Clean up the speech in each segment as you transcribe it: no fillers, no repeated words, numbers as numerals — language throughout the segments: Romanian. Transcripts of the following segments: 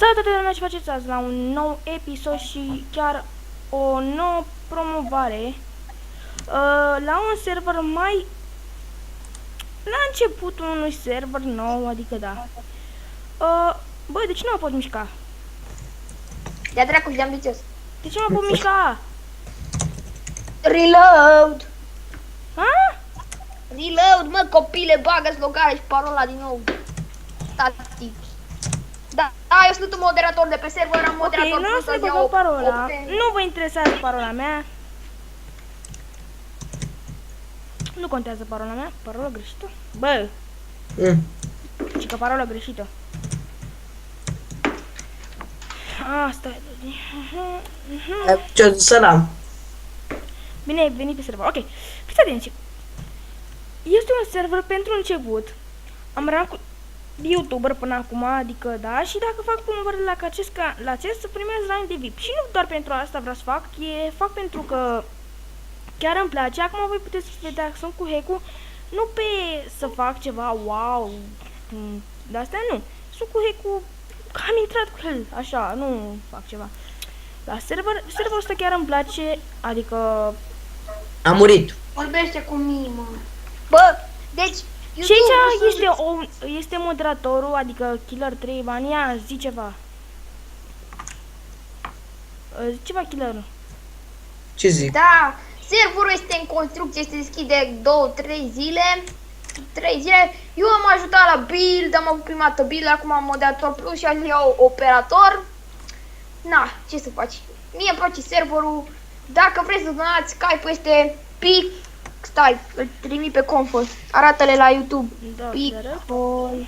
Salutare lumea, ce faceți azi la un nou episod și chiar o nouă promovare la un server mai la începutul unui server nou, adică da. Băi, de ce nu mă pot mișca? De-a dracu, de ambițios. De ce nu mă pot mișca? Reload! Ha? Reload, mă, copile, bagă-ți logare și parola din nou. Static. Da, eu sunt un moderator de pe server, am moderator. Ok, nu o să ne băgăm parola. Nu vă interesează parola mea. Nu contează parola mea, parola greșită. Bă, și că parola greșită. Asta e. Ce salam. Bine ai venit pe server. Ok, fiți atenți. Este un server pentru început. Am rank cu YouTuber până acum, adică da, și dacă fac promovări la acest să primez rank de VIP. Și nu doar pentru asta vreau să fac, fac pentru că chiar îmi place. Acum voi puteți vedea că sunt cu hack-ul, nu pe să fac ceva wow, de astea nu. Sunt cu hack-ul, că am intrat cu el, așa, nu fac ceva. La serverul ăsta chiar îmi place, adică... Am murit. Vorbește cu mine, mă. Bă, deci... Și aici este moderatorul, adică Killer 3 Vania, zi ceva. Zi ceva, Killer. Ce zic? Da, serverul este în construcție, se deschide 2-3 zile. 3 zile. Eu am ajutat la build, am avut prima dată build, acum am moderator plus și am iau operator. Na, ce să faci? Mie îmi place serverul. Dacă vreți să donați, Skype-ul este pic. Stai, îl trimit pe Confol. Arată-le la YouTube. Da, Picfol.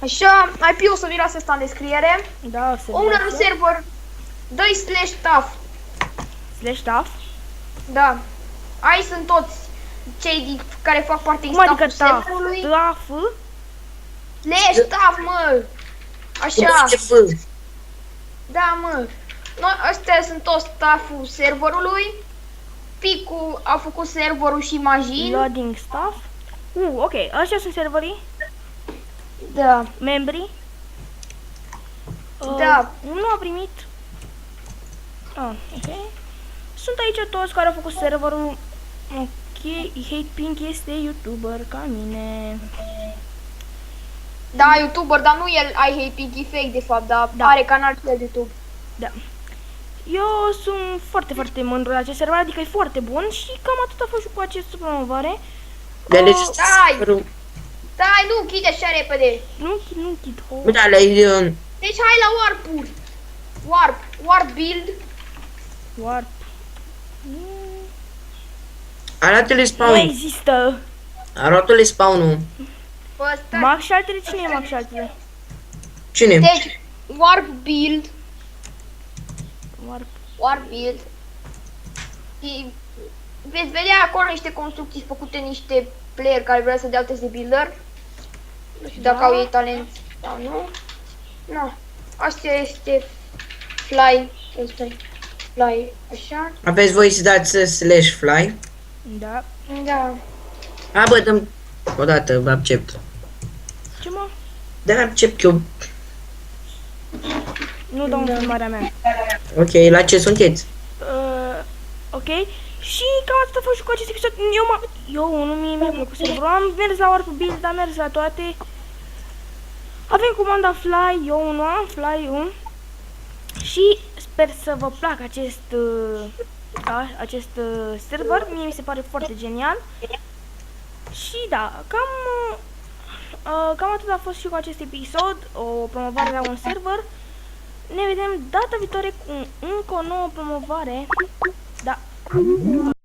Așa, IP-ul o să vi las asta în descriere. Da, o să Un server 2/staff. /staff? Da. Aici sunt toți cei care fac parte din Cum adică stafful serverului. /staff, mă. Așa. Ce fă? Da, mă. Noi, astea sunt toți stafful serverului. Picu a făcut serverul și Majin. Loading staff. Ok, ăștia sunt serverii, Da. membrii. Da. Nu a primit. Ok. Sunt aici toți care au făcut serverul. Ok, Hate Pink este YouTuber ca mine. Da, YouTuber, dar nu el I hate Pink, e fake de fapt, dar Da. are canal pe YouTube. Da. Eu sunt foarte, foarte mândru de acest server, adică e foarte bun și cam atât a fost și cu această promovare. Deci, Stai! Stai, nu închide așa repede. Nu închid. uite, alea Deci hai la warp-uri. Warp build. Warp. arată-le Nu spawn. există. Arată-le spawn-ul. Bă, stai. Max și altele, cine e Max și altele? Cine? Deci, warp build. Warp. Warp build. Și veți vedea acolo niște construcții făcute niște player care vrea să dea test de builder. Nu știu dacă Da. au ei talent sau nu. Nu. Asta este fly. Stai. Fly. Așa. Aveți voi să dați /fly? Da. Da. A, bă, dăm odată, vă accept. Ce mă? Dar accept eu. Nu dau în filmarea mea. Ok, la ce sunteți? Ok. Și cam atât a fost și cu acest episod. Mie mi-a plăcut serverul. Am mers la Warp Build, am mers la toate. Avem comanda Fly, eu nu am Fly-ul. Și sper să vă placă acest server. Mie mi se pare foarte genial. Și da, cam atât a fost și cu acest episod. O promovare la un server. Ne vedem data viitoare cu încă o nouă promovare. Da.